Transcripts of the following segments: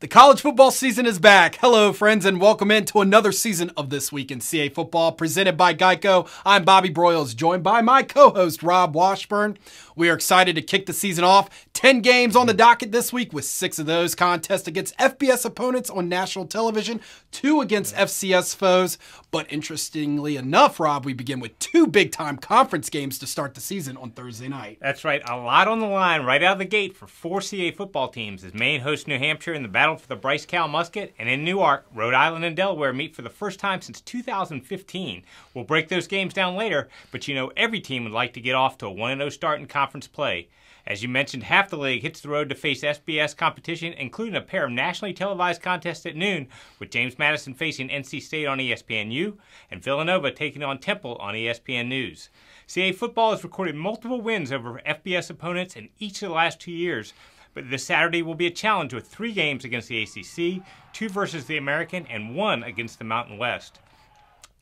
The college football season is back. Hello, friends, and welcome into another season of This Week in CA Football, presented by Geico. I'm Bobby Broyles, joined by my co-host, Rob Washburn. We are excited to kick the season off. 10 games on the docket this week, with 6 of those contests against FBS opponents on national television, 2 against FCS foes. But interestingly enough, Rob, we begin with 2 big-time conference games to start the season on Thursday night. That's right. A lot on the line right out of the gate for 4 CA football teams as Maine hosts New Hampshire in the battle for the Bryce Cal Musket, and in Newark, Rhode Island and Delaware meet for the first time since 2015. We'll break those games down later, but you know every team would like to get off to a 1-0 start in conference play. As you mentioned, half the league hits the road to face FBS competition, including a pair of nationally televised contests at noon, with James Madison facing NC State on ESPNU and Villanova taking on Temple on ESPN News. CA football has recorded multiple wins over FBS opponents in each of the last 2 years, but this Saturday will be a challenge with 3 games against the ACC, 2 versus the American, and 1 against the Mountain West.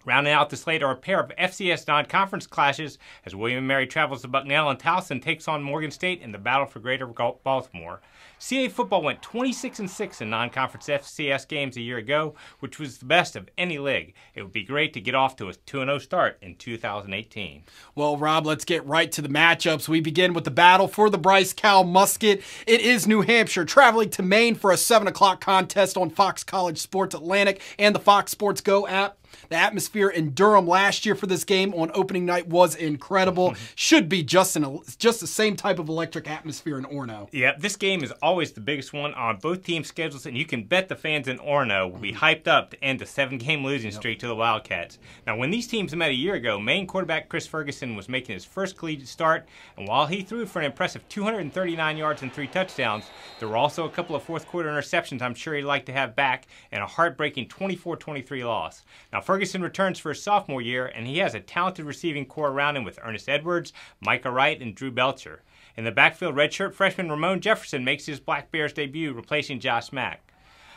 Rounding out the slate are a pair of FCS non-conference clashes as William & Mary travels to Bucknell and Towson takes on Morgan State in the battle for Greater Baltimore. CA football went 26-6 in non-conference FCS games a year ago, which was the best of any league. It would be great to get off to a 2-0 start in 2018. Well, Rob, let's get right to the matchups. We begin with the battle for the Bryce Cal Musket. It is New Hampshire traveling to Maine for a 7 o'clock contest on Fox College Sports Atlantic and the Fox Sports Go app. The atmosphere in Durham last year for this game on opening night was incredible. Should be just the same type of electric atmosphere in Orono. Yeah, this game is always the biggest one on both teams' schedules, and you can bet the fans in Orono will be hyped up to end a 7-game losing streak to the Wildcats. Now, when these teams met a year ago, Maine quarterback Chris Ferguson was making his first collegiate start, and while he threw for an impressive 239 yards and 3 touchdowns, there were also a couple of fourth-quarter interceptions I'm sure he'd like to have back, and a heartbreaking 24-23 loss. Now, Ferguson returns for his sophomore year, and he has a talented receiving core around him with Ernest Edwards, Micah Wright, and Drew Belcher. In the backfield, redshirt freshman Ramon Jefferson makes his Black Bears debut, replacing Josh Mack.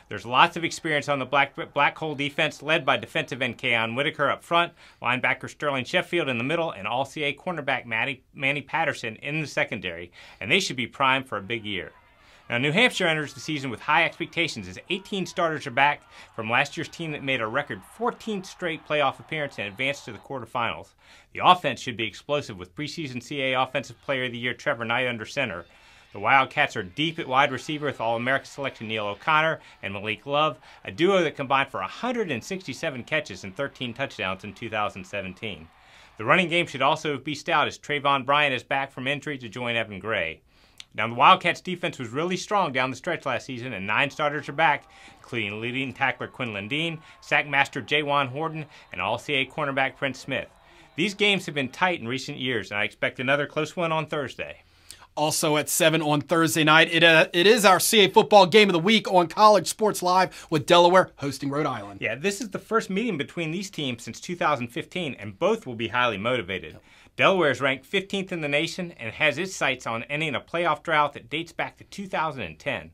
There's lots of experience on the Black Hole defense, led by defensive end Keon Whitaker up front, linebacker Sterling Sheffield in the middle, and All-CA cornerback Manny Patterson in the secondary, and they should be primed for a big year. Now, New Hampshire enters the season with high expectations as 18 starters are back from last year's team that made a record 14th straight playoff appearance and advanced to the quarterfinals. The offense should be explosive with preseason CA Offensive Player of the Year Trevor Knight under center. The Wildcats are deep at wide receiver with All-America selection Neil O'Connor and Malik Love, a duo that combined for 167 catches and 13 touchdowns in 2017. The running game should also be stout as Trayvon Bryant is back from injury to join Evan Gray. Now, the Wildcats' defense was really strong down the stretch last season, and 9 starters are back, including leading tackler Quinlan Dean, sackmaster Jawan Horton, and All-CA cornerback Prince Smith. These games have been tight in recent years, and I expect another close one on Thursday. Also at 7 on Thursday night, it is our CA football game of the week on College Sports Live with Delaware hosting Rhode Island. Yeah, this is the first meeting between these teams since 2015, and both will be highly motivated. Delaware is ranked 15th in the nation and has its sights on ending a playoff drought that dates back to 2010.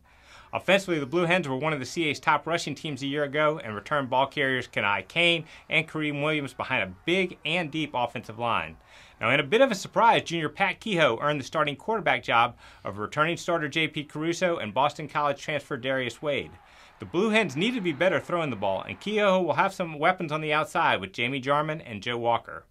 Offensively, the Blue Hens were one of the CA's top rushing teams a year ago and returned ball carriers Kenai Kane and Kareem Williams behind a big and deep offensive line. Now, in a bit of a surprise, junior Pat Kehoe earned the starting quarterback job of returning starter J.P. Caruso and Boston College transfer Darius Wade. The Blue Hens need to be better throwing the ball, and Kehoe will have some weapons on the outside with Jamie Jarman and Joe Walker.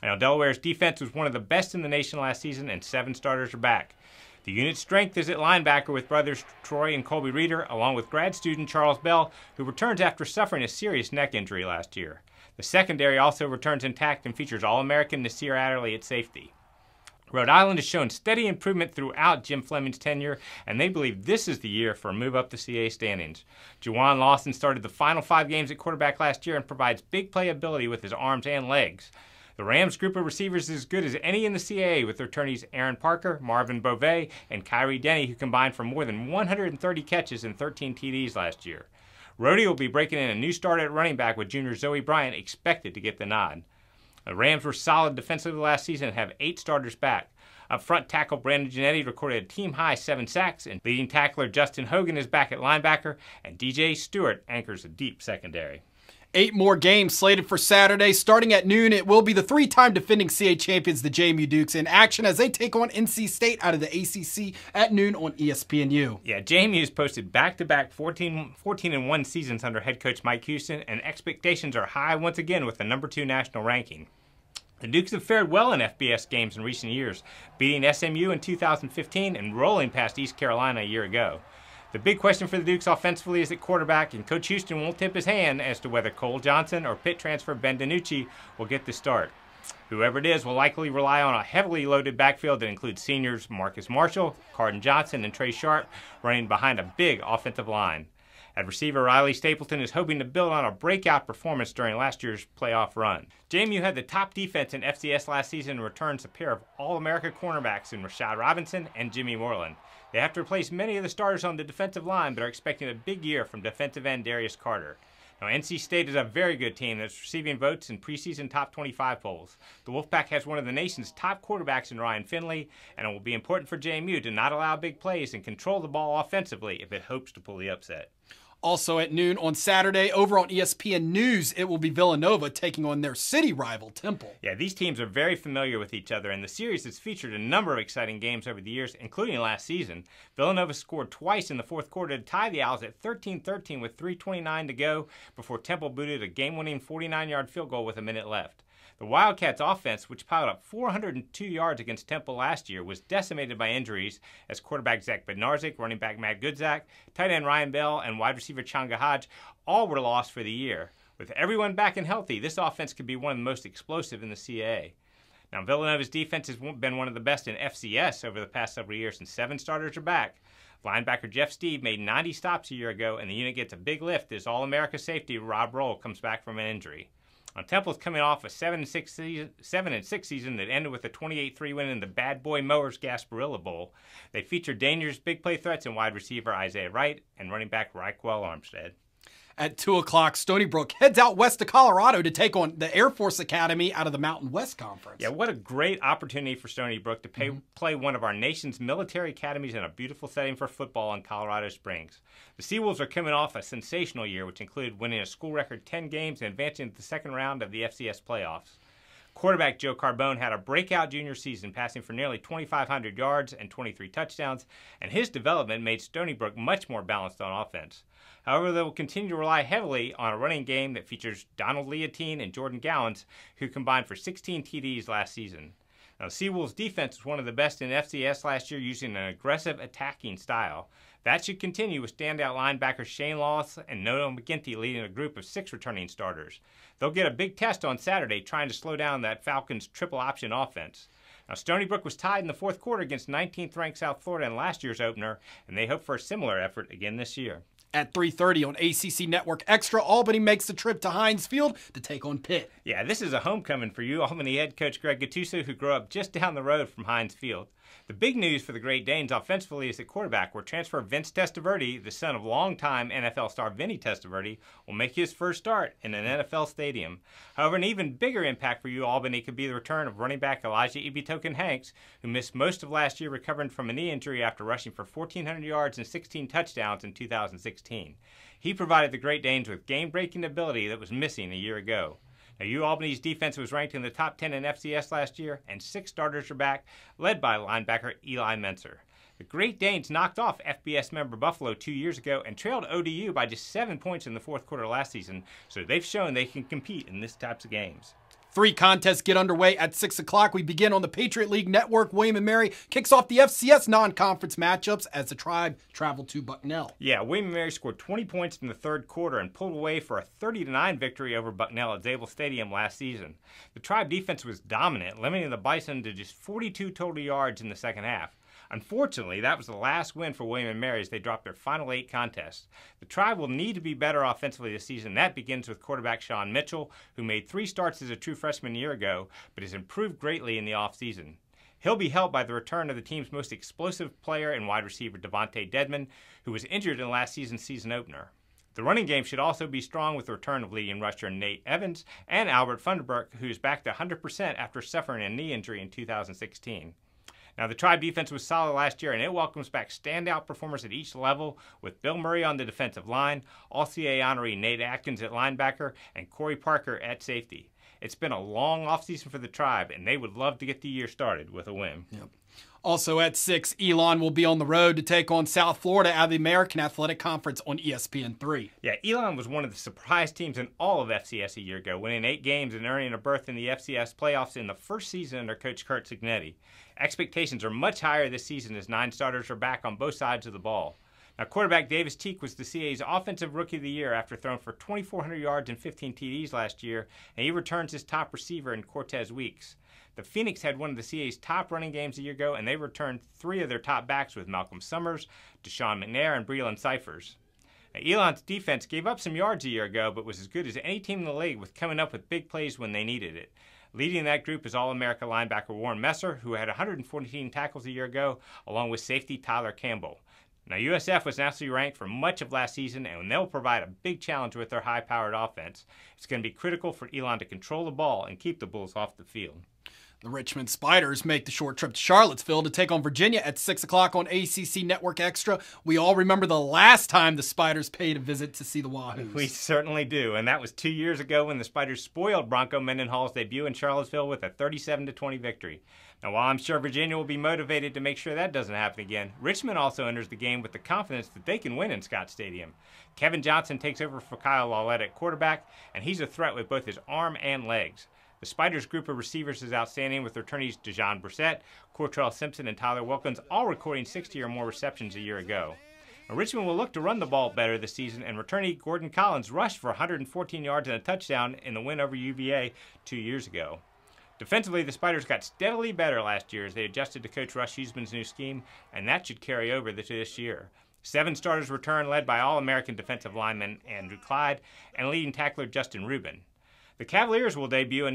Now, Delaware's defense was one of the best in the nation last season, and 7 starters are back. The unit's strength is at linebacker with brothers Troy and Colby Reeder, along with grad student Charles Bell, who returns after suffering a serious neck injury last year. The secondary also returns intact and features All-American Nasir Adderley at safety. Rhode Island has shown steady improvement throughout Jim Fleming's tenure, and they believe this is the year for a move up the CA standings. Juwan Lawson started the final 5 games at quarterback last year and provides big playability with his arms and legs. The Rams' group of receivers is as good as any in the CAA with returnees Aaron Parker, Marvin Beauvais, and Kyrie Denny, who combined for more than 130 catches and 13 TDs last year. Rhodey will be breaking in a new start at running back with junior Zoe Bryant expected to get the nod. The Rams were solid defensively last season and have 8 starters back. Up front, tackle Brandon Giannetti recorded a team-high 7 sacks, and leading tackler Justin Hogan is back at linebacker, and DJ Stewart anchors a deep secondary. 8 more games slated for Saturday. Starting at noon, it will be the 3-time defending CA champions, the JMU Dukes, in action as they take on NC State out of the ACC at noon on ESPNU. Yeah, JMU's posted back-to-back 14-1 seasons under head coach Mike Houston, and expectations are high once again with the number 2 national ranking. The Dukes have fared well in FBS games in recent years, beating SMU in 2015 and rolling past East Carolina a year ago. The big question for the Dukes offensively is at quarterback, and Coach Houston won't tip his hand as to whether Cole Johnson or Pitt transfer Ben DiNucci will get the start. Whoever it is will likely rely on a heavily loaded backfield that includes seniors Marcus Marshall, Carden Johnson, and Trey Sharp running behind a big offensive line. At receiver, Riley Stapleton is hoping to build on a breakout performance during last year's playoff run. JMU had the top defense in FCS last season and returns a pair of All-America cornerbacks in Rashad Robinson and Jimmy Moreland. They have to replace many of the starters on the defensive line, but are expecting a big year from defensive end Darius Carter. Now, NC State is a very good team that's receiving votes in preseason top 25 polls. The Wolfpack has one of the nation's top quarterbacks in Ryan Finley, and it will be important for JMU to not allow big plays and control the ball offensively if it hopes to pull the upset. Also at noon on Saturday, over on ESPN News, it will be Villanova taking on their city rival, Temple. Yeah, these teams are very familiar with each other, and the series has featured a number of exciting games over the years, including last season. Villanova scored twice in the fourth quarter to tie the Owls at 13-13 with 3:29 to go before Temple booted a game-winning 49-yard field goal with a minute left. The Wildcats' offense, which piled up 402 yards against Temple last year, was decimated by injuries as quarterback Zach Bednarczyk, running back Matt Goodzak, tight end Ryan Bell, and wide receiver Changa Hodge all were lost for the year. With everyone back and healthy, this offense could be one of the most explosive in the CAA. Now, Villanova's defense has been one of the best in FCS over the past several years, and 7 starters are back. Linebacker Jeff Steve made 90 stops a year ago, and the unit gets a big lift as All-America safety Rob Roll comes back from an injury. Now, Temple's coming off a 7-6 season that ended with a 28-3 win in the Bad Boy Mowers Gasparilla Bowl. They feature dangerous big play threats in wide receiver Isaiah Wright and running back Raquel Armstead. At 2 o'clock, Stony Brook heads out west to Colorado to take on the Air Force Academy out of the Mountain West Conference. Yeah, what a great opportunity for Stony Brook to play one of our nation's military academies in a beautiful setting for football in Colorado Springs. The Seawolves are coming off a sensational year, which included winning a school record 10 games and advancing to the second round of the FCS playoffs. Quarterback Joe Carbone had a breakout junior season, passing for nearly 2,500 yards and 23 touchdowns, and his development made Stony Brook much more balanced on offense. However, they will continue to rely heavily on a running game that features Donald Leontine and Jordan Gallants, who combined for 16 TDs last season. Now, Seawolves' defense was one of the best in FCS last year, using an aggressive attacking style. That should continue with standout linebackers Shane Lawless and Noto McGinty leading a group of 6 returning starters. They'll get a big test on Saturday trying to slow down that Falcons triple option offense. Now, Stony Brook was tied in the fourth quarter against 19th-ranked South Florida in last year's opener, and they hope for a similar effort again this year. At 3:30 on ACC Network Extra, Albany makes the trip to Heinz Field to take on Pitt. Yeah, this is a homecoming for you, Albany head coach Greg Gattuso, who grew up just down the road from Heinz Field. The big news for the Great Danes offensively is at quarterback, where transfer Vince Testaverde, the son of longtime NFL star Vinny Testaverde, will make his first start in an NFL stadium. However, an even bigger impact for you, Albany, could be the return of running back Elijah Ibitoken Hanks, who missed most of last year recovering from a knee injury after rushing for 1,400 yards and 16 touchdowns in 2016. He provided the Great Danes with game-breaking ability that was missing a year ago. Now, Albany's defense was ranked in the top 10 in FCS last year, and 6 starters are back, led by linebacker Eli Menser. The Great Danes knocked off FBS member Buffalo 2 years ago and trailed ODU by just 7 points in the fourth quarter last season, so they've shown they can compete in this types of games. 3 contests get underway at 6 o'clock. We begin on the Patriot League Network. William & Mary kicks off the FCS non-conference matchups as the Tribe travel to Bucknell. Yeah, William & Mary scored 20 points in the third quarter and pulled away for a 30-9 victory over Bucknell at Zabel Stadium last season. The Tribe defense was dominant, limiting the Bison to just 42 total yards in the second half. Unfortunately, that was the last win for William & Mary as they dropped their final 8 contests. The Tribe will need to be better offensively this season. That begins with quarterback Sean Mitchell, who made 3 starts as a true freshman a year ago, but has improved greatly in the offseason. He'll be helped by the return of the team's most explosive player and wide receiver Devontae Dedman, who was injured in last season's season opener. The running game should also be strong with the return of leading rusher Nate Evans and Albert Funderburk, who is back to 100% after suffering a knee injury in 2016. Now, the Tribe defense was solid last year, and it welcomes back standout performers at each level, with Bill Murray on the defensive line, All-CA honoree Nate Atkins at linebacker, and Corey Parker at safety. It's been a long offseason for the Tribe, and they would love to get the year started with a win. Yep. Also at 6, Elon will be on the road to take on South Florida out of the American Athletic Conference on ESPN3. Yeah, Elon was one of the surprise teams in all of FCS a year ago, winning 8 games and earning a berth in the FCS playoffs in the first season under Coach Kurt Cignetti. Expectations are much higher this season as 9 starters are back on both sides of the ball. Now, quarterback Davis Teague was the CA's Offensive Rookie of the Year after throwing for 2,400 yards and 15 TDs last year, and he returns his top receiver in Cortez Weeks. The Phoenix had one of the CA's top running games a year ago, and they returned 3 of their top backs with Malcolm Summers, Deshaun McNair, and Breland Cyphers. Now, Elon's defense gave up some yards a year ago, but was as good as any team in the league with coming up with big plays when they needed it. Leading that group is All-America linebacker Warren Messer, who had 114 tackles a year ago, along with safety Tyler Campbell. Now, USF was nationally ranked for much of last season, and they'll provide a big challenge with their high-powered offense. It's going to be critical for Elon to control the ball and keep the Bulls off the field. The Richmond Spiders make the short trip to Charlottesville to take on Virginia at 6 o'clock on ACC Network Extra. We all remember the last time the Spiders paid a visit to see the Wahoos. We certainly do, and that was 2 years ago when the Spiders spoiled Bronco Mendenhall's debut in Charlottesville with a 37-20 victory. Now, while I'm sure Virginia will be motivated to make sure that doesn't happen again, Richmond also enters the game with the confidence that they can win in Scott Stadium. Kevin Johnson takes over for Kyle Lawlett at quarterback, and he's a threat with both his arm and legs. The Spiders' group of receivers is outstanding, with returnees Dejon Brissett, Cortrell Simpson, and Tyler Wilkins all recording 60 or more receptions a year ago. Now, Richmond will look to run the ball better this season, and returnee Gordon Collins rushed for 114 yards and a touchdown in the win over UVA 2 years ago. Defensively, the Spiders got steadily better last year as they adjusted to Coach Russ Huesman's new scheme, and that should carry over to this year. 7 starters return, led by All-American defensive lineman Andrew Clyde and leading tackler Justin Rubin. The Cavaliers will debut a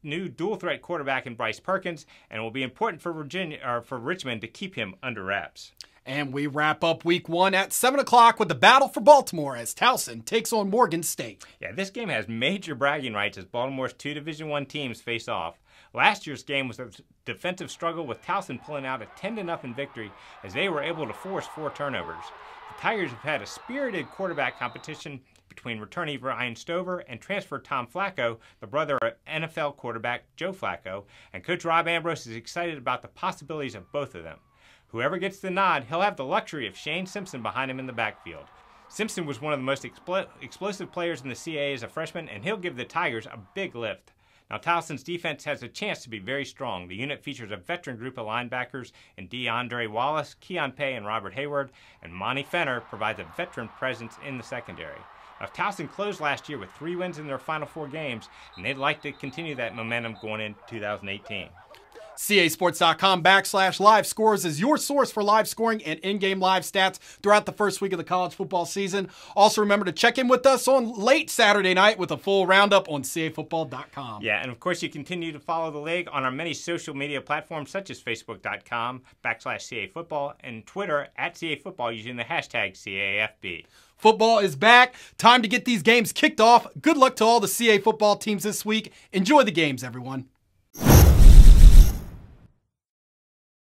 new dual-threat quarterback in Bryce Perkins, and it will be important for Richmond to keep him under wraps. And we wrap up Week 1 at 7 o'clock with the battle for Baltimore as Towson takes on Morgan State. Yeah, this game has major bragging rights as Baltimore's 2 Division I teams face off. Last year's game was a defensive struggle, with Towson pulling out a 10-0 victory as they were able to force 4 turnovers. The Tigers have had a spirited quarterback competition between returnee Ryan Stover and transfer Tom Flacco, the brother of NFL quarterback Joe Flacco, and Coach Rob Ambrose is excited about the possibilities of both of them. Whoever gets the nod, he'll have the luxury of Shane Simpson behind him in the backfield. Simpson was one of the most explosive players in the CAA as a freshman, and he'll give the Tigers a big lift. Now, Towson's defense has a chance to be very strong. The unit features a veteran group of linebackers in DeAndre Wallace, Keon Pay, and Robert Hayward, and Monty Fenner provides a veteran presence in the secondary. Now, Towson closed last year with 3 wins in their final 4 games, and they'd like to continue that momentum going into 2018. CASports.com/live scores is your source for live scoring and in-game live stats throughout the first week of the college football season. Also, remember to check in with us on late Saturday night with a full roundup on CAFootball.com. Yeah, and of course, you continue to follow the league on our many social media platforms such as Facebook.com/CAFootball and Twitter @CAFootball using the hashtag CAFB. Football is back. Time to get these games kicked off. Good luck to all the CA football teams this week. Enjoy the games, everyone.